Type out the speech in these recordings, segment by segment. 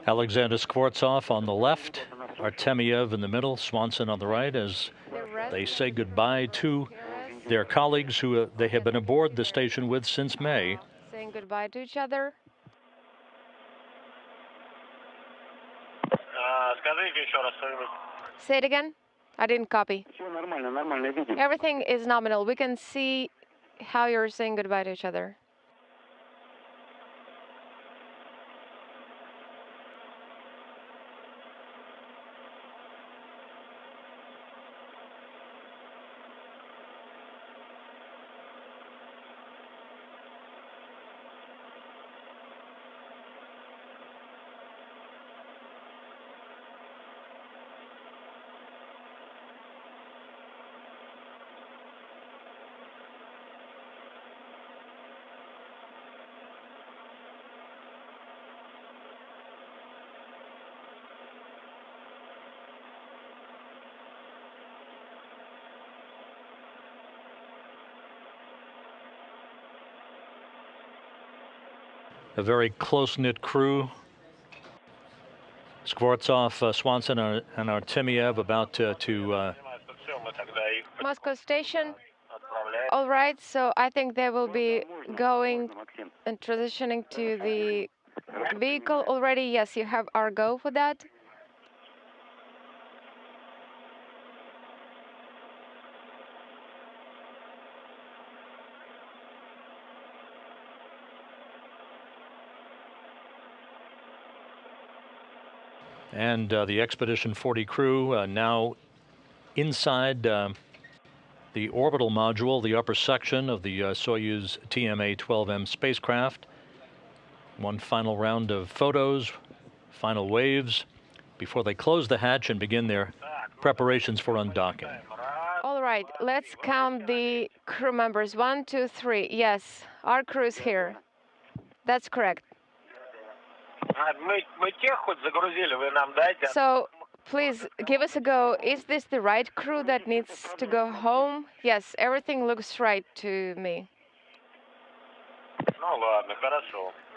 Alexander Skvortsov on the left, Artemyev in the middle, Swanson on the right, as they say goodbye to their colleagues who they have been aboard the station with since May. Saying goodbye to each other. Say it again. I didn't copy. Everything is nominal. We can see how you're saying goodbye to each other. A very close-knit crew. Skvortsov, Swanson, and Artemyev about to Moscow station. All right, so I think they will be going and transitioning to the vehicle already. Yes, you have our go for that. and the Expedition 40 crew now inside the orbital module, the upper section of the Soyuz TMA-12M spacecraft. One final round of photos, final waves, before they close the hatch and begin their preparations for undocking. All right, let's count the crew members. 1, 2, 3. Yes, our crew is here. That's correct. So please give us a go. Is this the right crew that needs to go home? Yes, everything looks right to me.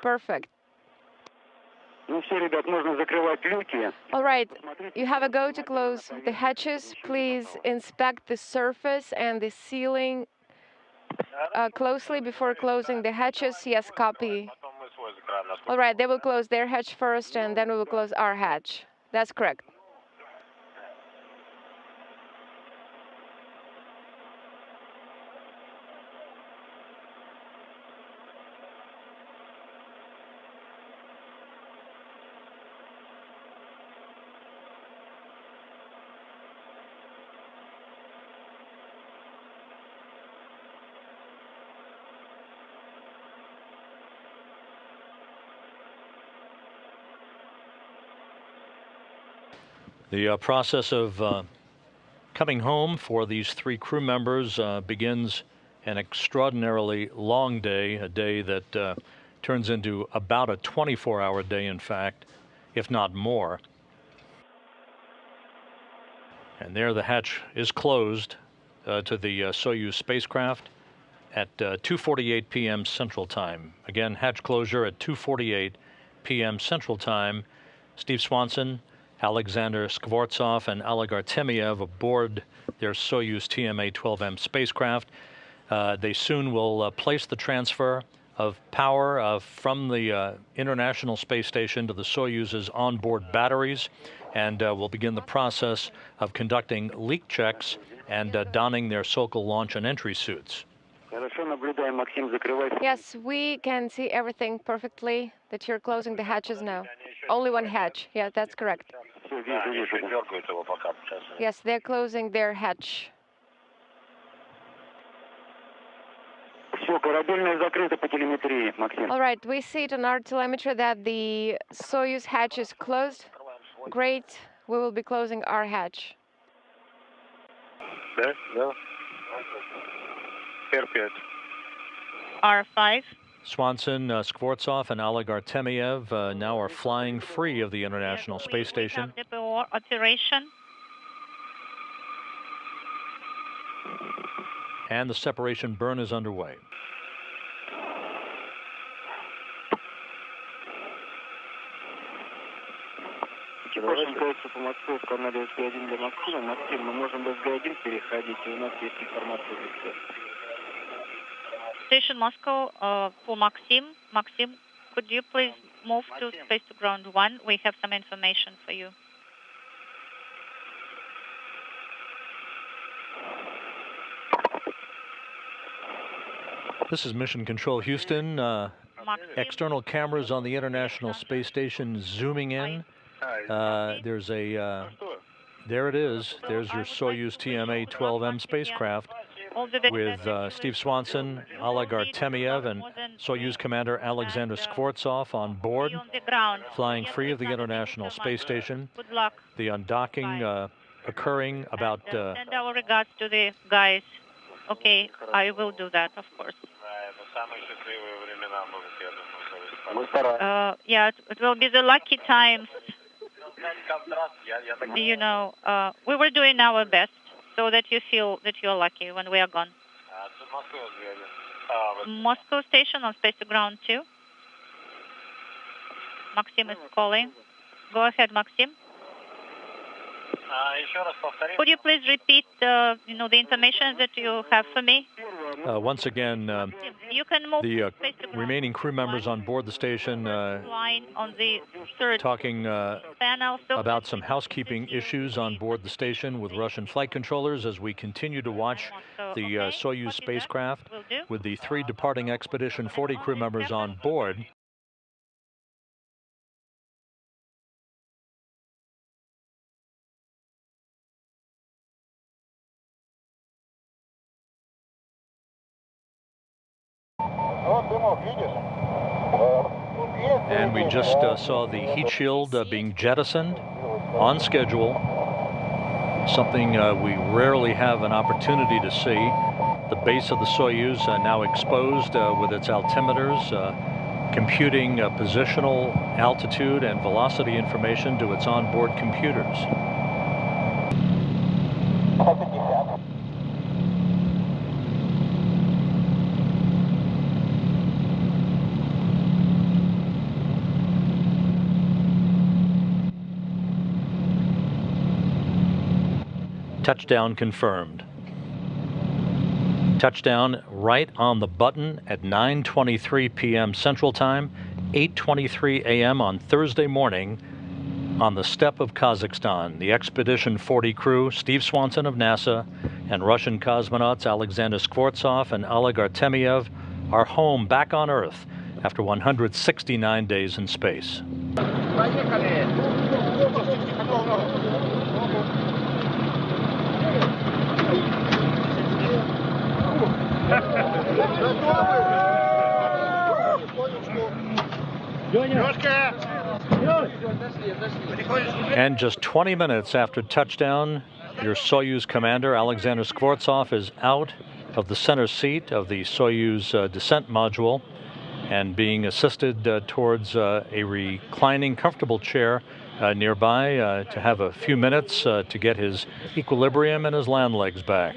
Perfect. All right, you have a go to close the hatches. Please inspect the surface and the ceiling closely before closing the hatches. Yes, copy. All right, they will close their hatch first, and then we will close our hatch. That's correct. The process of coming home for these three crew members begins an extraordinarily long day, a day that turns into about a 24-hour day, in fact, if not more. And there the hatch is closed to the Soyuz spacecraft at 2:48 p.m. Central Time. Again, hatch closure at 2:48 p.m. Central Time. Steve Swanson, Alexander Skvortsov, and Oleg Artemyev aboard their Soyuz TMA-12M spacecraft. They soon will place the transfer of power from the International Space Station to the Soyuz's onboard batteries, and will begin the process of conducting leak checks and donning their Sokol launch and entry suits. Yes, we can see everything perfectly, that you're closing the hatches now. Only one hatch. Yeah, that's correct. Yes, they're closing their hatch. All right, we see it on our telemetry that the Soyuz hatch is closed. Great, we will be closing our hatch. R5. Swanson, Skvortsov, and Oleg Artemyev now are flying free of the International Space Station. Operation. And the separation burn is underway. Прошлым кольцу по Москве в канале СГ-1 для Максима. Максим, мы можем в СГ-1 переходить, и у нас есть информация в СГ. Station Moscow for Maxim. Maxim, could you please move to space to ground 1? We have some information for you. This is Mission Control Houston. External cameras on the International Space Station zooming in. There's a, there it is. There's your Soyuz TMA-12M spacecraft with Steve Swanson, Oleg Artemyev, and Soyuz Commander Alexander Skvortsov on board, flying free of the International Space Station. The undocking occurring about... Send our regards to the guys. Okay, I will do that, of course. Yeah, it will be the lucky times. You know, we were doing our best so that you feel that you're lucky when we are gone. Moscow station on space to ground 2. Maxim is calling. Go ahead, Maxim. Could you please repeat, you know, the information that you have for me? Once again, you can move the remaining crew members on board the station on the third talking about some housekeeping issues on board the station with Russian flight controllers as we continue to watch the Soyuz spacecraft with the 3 departing Expedition 40 crew members on board. And we just saw the heat shield being jettisoned on schedule, something we rarely have an opportunity to see. The base of the Soyuz now exposed with its altimeters, computing positional altitude and velocity information to its onboard computers. Touchdown confirmed. Touchdown right on the button at 9:23 p.m. Central Time, 8:23 a.m. on Thursday morning on the steppe of Kazakhstan. The Expedition 40 crew, Steve Swanson of NASA, and Russian cosmonauts Alexander Skvortsov and Oleg Artemyev are home back on Earth after 169 days in space. And just 20 minutes after touchdown, your Soyuz commander, Alexander Skvortsov, is out of the center seat of the Soyuz descent module and being assisted towards a reclining, comfortable chair nearby to have a few minutes to get his equilibrium and his land legs back.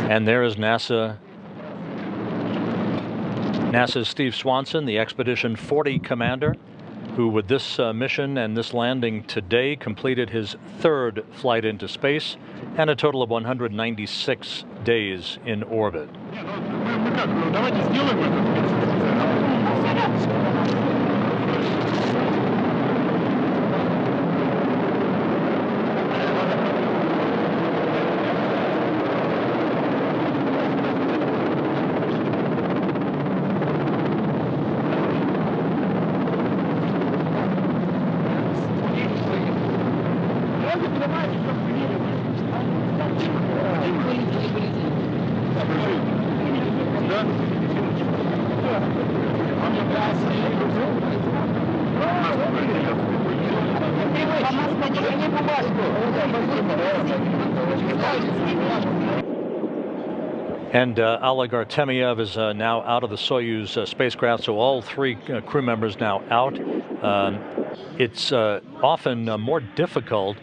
And there is NASA's Steve Swanson, the Expedition 40 commander, who with this mission and this landing today completed his 3rd flight into space and a total of 196 days in orbit. And Oleg Artemyev is now out of the Soyuz spacecraft, so all 3 crew members now out. It's often more difficult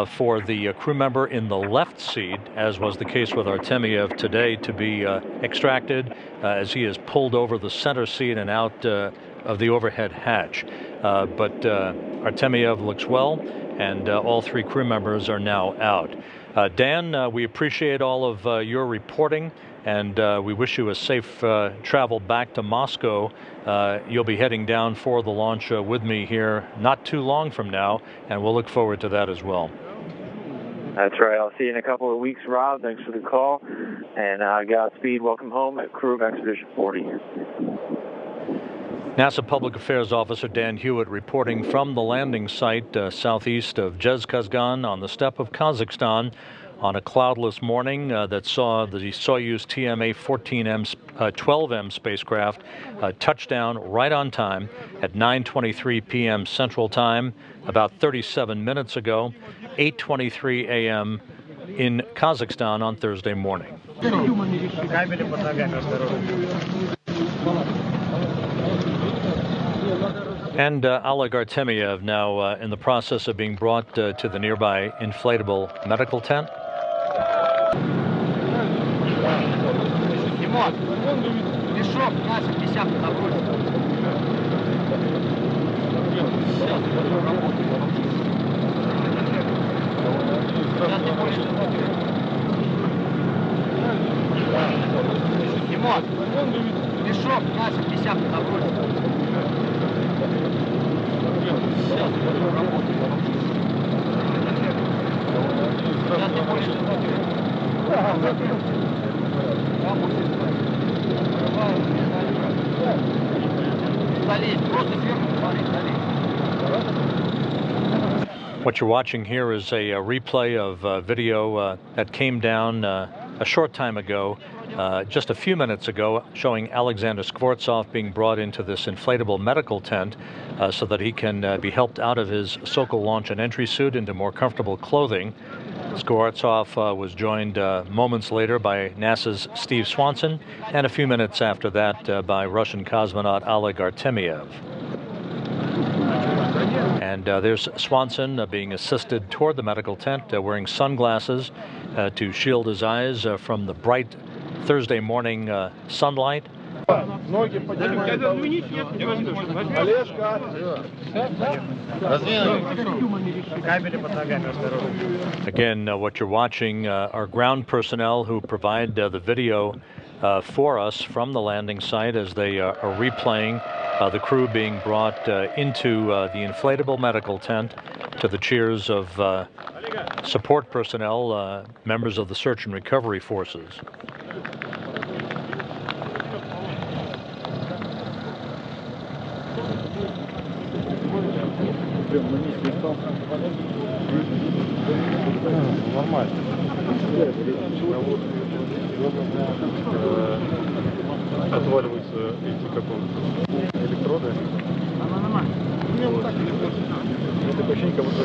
for the crew member in the left seat, as was the case with Artemyev today, to be extracted as he is pulled over the center seat and out of the overhead hatch. But Artemyev looks well, and all three crew members are now out. Dan, we appreciate all of your reporting, and we wish you a safe travel back to Moscow. You'll be heading down for the launch with me here not too long from now, and we'll look forward to that as well. That's right. I'll see you in a couple of weeks, Rob. Thanks for the call, and Godspeed. Welcome home at crew of Expedition 40. NASA Public Affairs Officer Dan Hewitt reporting from the landing site southeast of Dzhezkazgan on the steppe of Kazakhstan on a cloudless morning that saw the Soyuz TMA-12M spacecraft touchdown right on time at 9:23 p.m. Central Time, about 37 minutes ago, 8:23 a.m. in Kazakhstan on Thursday morning. And Oleg Artemyev now in the process of being brought to the nearby inflatable medical tent. What you're watching here is a replay of video that came down a short time ago, just a few minutes ago, showing Alexander Skvortsov being brought into this inflatable medical tent so that he can be helped out of his Sokol launch and entry suit into more comfortable clothing. Skvortsov was joined moments later by NASA's Steve Swanson, and a few minutes after that by Russian cosmonaut Oleg Artemyev. And there's Swanson being assisted toward the medical tent, wearing sunglasses to shield his eyes from the bright Thursday morning sunlight. Again, what you're watching are ground personnel who provide the video for us from the landing site as they are replaying the crew being brought into the inflatable medical tent to the cheers of support personnel, members of the search and recovery forces. Отваливаются эти электроды. У меня вот так. Такое ощущение, как будто